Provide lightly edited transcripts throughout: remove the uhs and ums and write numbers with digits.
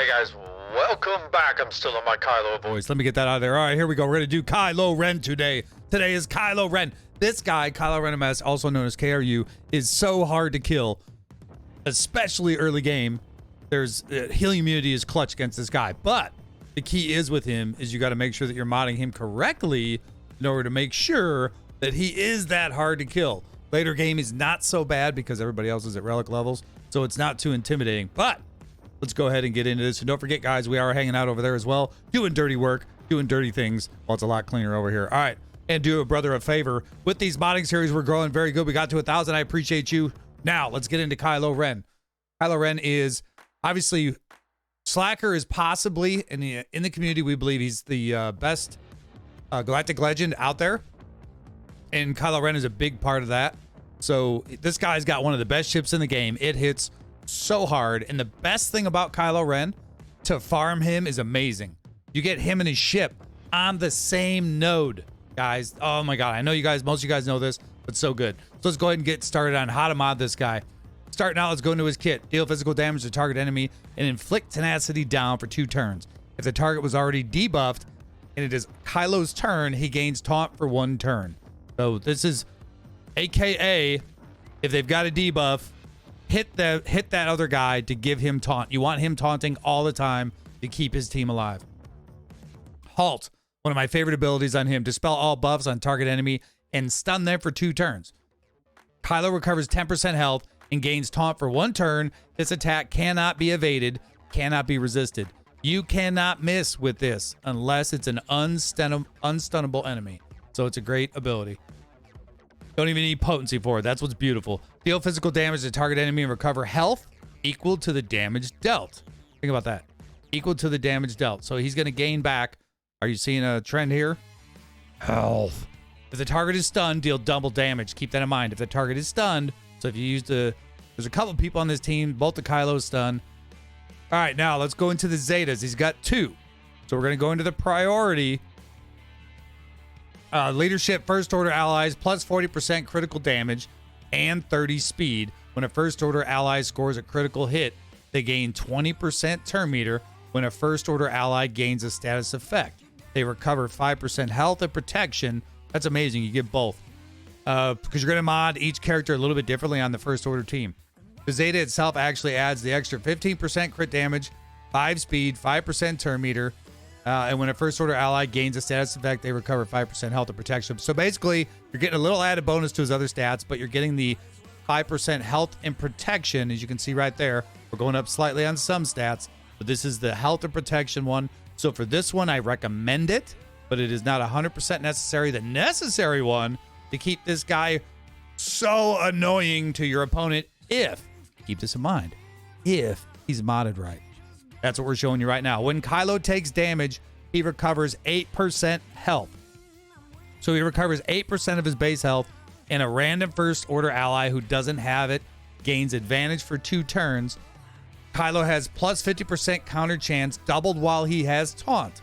Hey guys, welcome back. I'm still on my Kylo Boys, let me get that out of there. All right, here we go. We're going to do Kylo Ren today. Today is Kylo Ren. This guy, Kylo Ren Unmasked, also known as KRU, is so hard to kill, especially early game. There's healing immunity is clutch against this guy, but the key is with him is you got to make sure that you're modding him correctly in order to make sure that he is that hard to kill. Later game is not so bad because everybody else is at relic levels, so it's not too intimidating. But let's go ahead and get into this. And don't forget, guys, we are hanging out over there as well, doing dirty work, doing dirty things, while it's a lot cleaner over here. All right, and do a brother a favor. With these modding series, we're growing very good. We got to 1,000. I appreciate you. Now, let's get into Kylo Ren. Kylo Ren is obviously, Slacker is possibly, in the community, we believe he's the best galactic legend out there. And Kylo Ren is a big part of that. So this guy's got one of the best ships in the game. It hits so hard, and the best thing about Kylo Ren, to farm him is amazing. You get him and his ship on the same node, guys. Oh my god, I know you guys, most of you guys know this, but so good. So let's go ahead and get started on how to mod this guy. Starting out, let's go into his kit. Deal physical damage to target enemy and inflict tenacity down for 2 turns. If the target was already debuffed and it is Kylo's turn, he gains taunt for 1 turn. So this is AKA, if they've got a debuff, hit that other guy to give him taunt. You want him taunting all the time to keep his team alive. Halt, one of my favorite abilities on him. Dispel all buffs on target enemy and stun them for 2 turns. Kylo recovers 10% health and gains taunt for 1 turn. This attack cannot be evaded, cannot be resisted. You cannot miss with this unless it's an unstunnable enemy. So it's a great ability. Don't even need potency for it. That's what's beautiful. Deal physical damage to target enemy and recover health equal to the damage dealt. Think about that. Equal to the damage dealt. So he's going to gain back. Are you seeing a trend here? Health. If the target is stunned, deal double damage. Keep that in mind. If the target is stunned, so if you use there's a couple people on this team, both the Kylo's stunned. All right, now let's go into the Zetas. He's got 2. So we're going to go into the priority. Leadership, first order allies, plus 40% critical damage and 30 speed. When a first order ally scores a critical hit, they gain 20% turn meter. When a first order ally gains a status effect, they recover 5% health and protection. That's amazing. You get both. Because you're going to mod each character a little bit differently on the first order team. The Zeta itself actually adds the extra 15% crit damage, 5 speed, 5% turn meter. And when a first order ally gains a status effect, they recover 5% health and protection. So basically, you're getting a little added bonus to his other stats, but you're getting the 5% health and protection, as you can see right there. We're going up slightly on some stats, but this is the health and protection one. So for this one, I recommend it, but it is not 100% necessary. The necessary one to keep this guy so annoying to your opponent, if, keep this in mind, if he's modded right. That's what we're showing you right now. When Kylo takes damage, he recovers 8% health. So he recovers 8% of his base health, and a random first order ally who doesn't have it gains advantage for 2 turns. Kylo has plus 50% counter chance, doubled while he has taunt.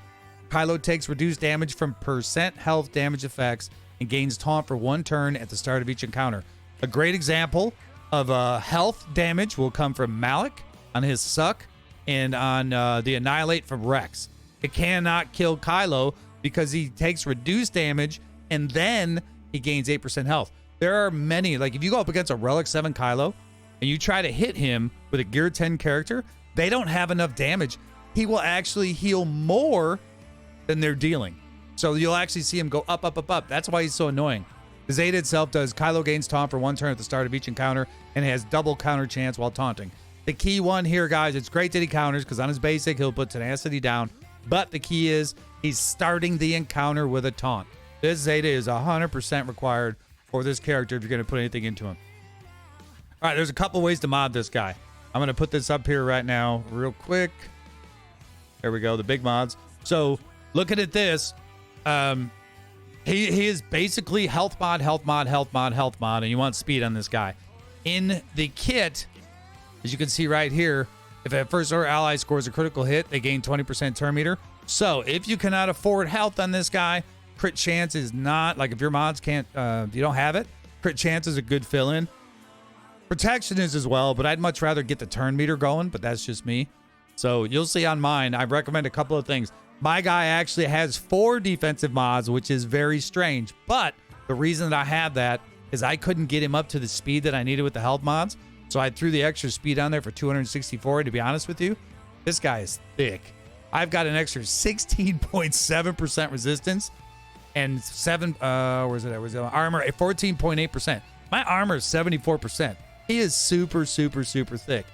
Kylo takes reduced damage from percent health damage effects and gains taunt for 1 turn at the start of each encounter. A great example of health damage will come from Malik on his suck, and on the Annihilate from Rex. It cannot kill Kylo because he takes reduced damage and then he gains 8% health. There are many, like if you go up against a Relic 7 Kylo and you try to hit him with a Gear 10 character, they don't have enough damage. He will actually heal more than they're dealing. So you'll actually see him go up, up, up, up. That's why he's so annoying. The Zeta itself does Kylo gains taunt for 1 turn at the start of each encounter and has double counter chance while taunting. The key one here, guys, it's great that he counters because on his basic, he'll put tenacity down. But the key is he's starting the encounter with a taunt. This Zeta is 100% required for this character if you're going to put anything into him. All right, there's a couple ways to mod this guy. I'm going to put this up here right now real quick. There we go, the big mods. So looking at this, he is basically health mod, health mod, health mod, health mod, and you want speed on this guy. In the kit, as you can see right here, if a first order ally scores a critical hit, they gain 20% turn meter. So if you cannot afford health on this guy, crit chance is not, like if your mods can't, you don't have it, crit chance is a good fill-in. Protection is as well, but I'd much rather get the turn meter going, but that's just me. So you'll see on mine, I recommend a couple of things. My guy actually has 4 defensive mods, which is very strange. But the reason that I have that is I couldn't get him up to the speed that I needed with the health mods. So I threw the extra speed on there for 264. To be honest with you, this guy is thick. I've got an extra 16.7% resistance and armor at 14.8%. My armor is 74%. He is super, super, super thick.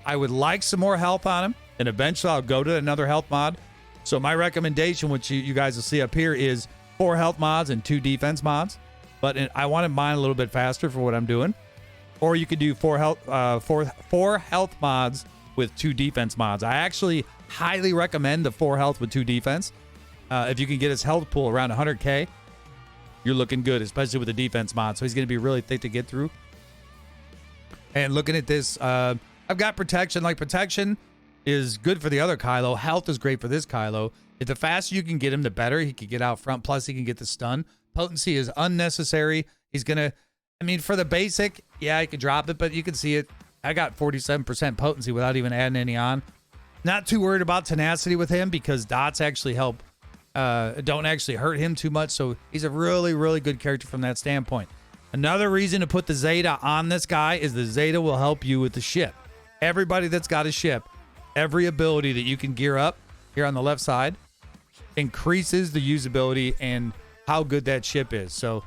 I would like some more health on him, and eventually I'll go to another health mod. So my recommendation, which you guys will see up here, is 4 health mods and 2 defense mods. But I wanted mine a little bit faster for what I'm doing. Or you could do 4 health mods with 2 defense mods. I actually highly recommend the 4 health with 2 defense. If you can get his health pool around 100k, you're looking good, especially with the defense mod. So he's going to be really thick to get through. And looking at this, I've got protection. Like, protection is good for the other Kylo. Health is great for this Kylo. If the faster you can get him, the better. He can get out front. Plus, he can get the stun. Potency is unnecessary. He's going to, I mean, for the basic, yeah, I could drop it, but you can see it. I got 47% potency without even adding any on. Not too worried about tenacity with him because dots actually help, don't actually hurt him too much. So he's a really, really good character from that standpoint. Another reason to put the Zeta on this guy is the Zeta will help you with the ship. Everybody that's got a ship, every ability that you can gear up here on the left side increases the usability and how good that ship is. So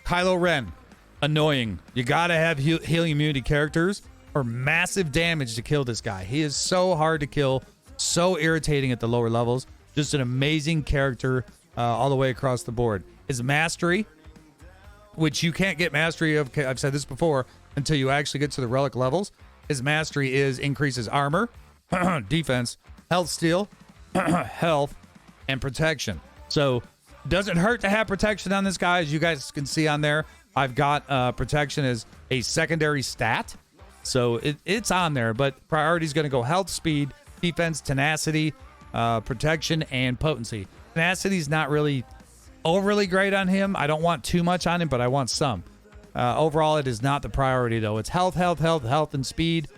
Kylo Ren, annoying. You got to have healing immunity characters or massive damage to kill this guy. He is so hard to kill, so irritating at the lower levels. Just an amazing character all the way across the board. His mastery, which you can't get mastery of, I've said this before, until you actually get to the relic levels. His mastery increases armor, defense, health steal, health, and protection. So doesn't hurt to have protection on this guy. As you guys can see on there, I've got protection as a secondary stat. So it's on there, but priority is going to go health, speed, defense, tenacity, protection, and potency. Tenacity is not really overly great on him. I don't want too much on him, but I want some. Overall, it is not the priority, though. It's health, and speed.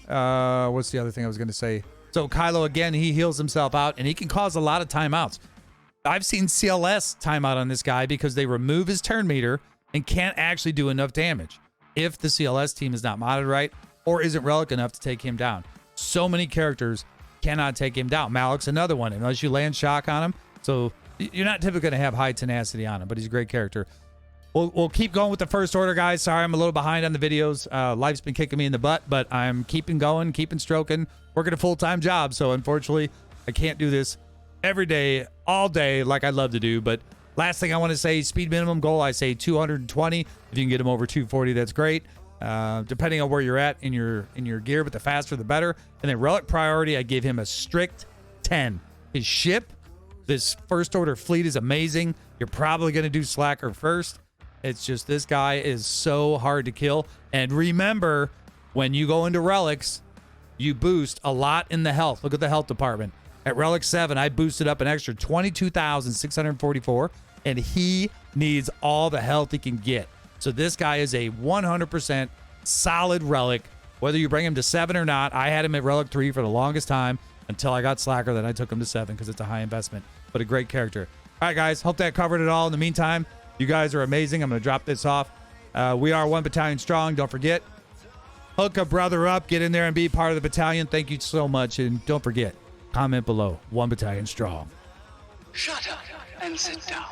What's the other thing I was going to say? So Kylo, again, he heals himself out, and he can cause a lot of timeouts. I've seen CLS timeout on this guy because they remove his turn meter and can't actually do enough damage if the CLS team is not modded right or isn't relic enough to take him down. So many characters cannot take him down. Malik's another one, unless you land shock on him. So you're not typically going to have high tenacity on him, but he's a great character. We'll keep going with the first order, guys. Sorry, I'm a little behind on the videos. Life's been kicking me in the butt, but I'm keeping going, keeping stroking, working a full-time job. So unfortunately, I can't do this every day, all day, like I'd love to do. But last thing I want to say, speed minimum goal, I say 220. If you can get him over 240, that's great. Depending on where you're at in your gear, but the faster, the better. And then relic priority, I give him a strict 10. His ship, this first order fleet is amazing. You're probably going to do slacker first. It's just this guy is so hard to kill. And remember, when you go into relics, you boost a lot in the health. Look at the health department. At Relic 7, I boosted up an extra 22,644, and he needs all the health he can get. So this guy is a 100% solid relic. Whether you bring him to 7 or not, I had him at Relic 3 for the longest time until I got slacker. Then I took him to 7 because it's a high investment, but a great character. All right, guys, hope that covered it all. In the meantime, you guys are amazing. I'm going to drop this off. We are 1 battalion strong. Don't forget, hook a brother up. Get in there and be part of the battalion. Thank you so much. And don't forget, comment below. 1 battalion strong. Shut up and sit down.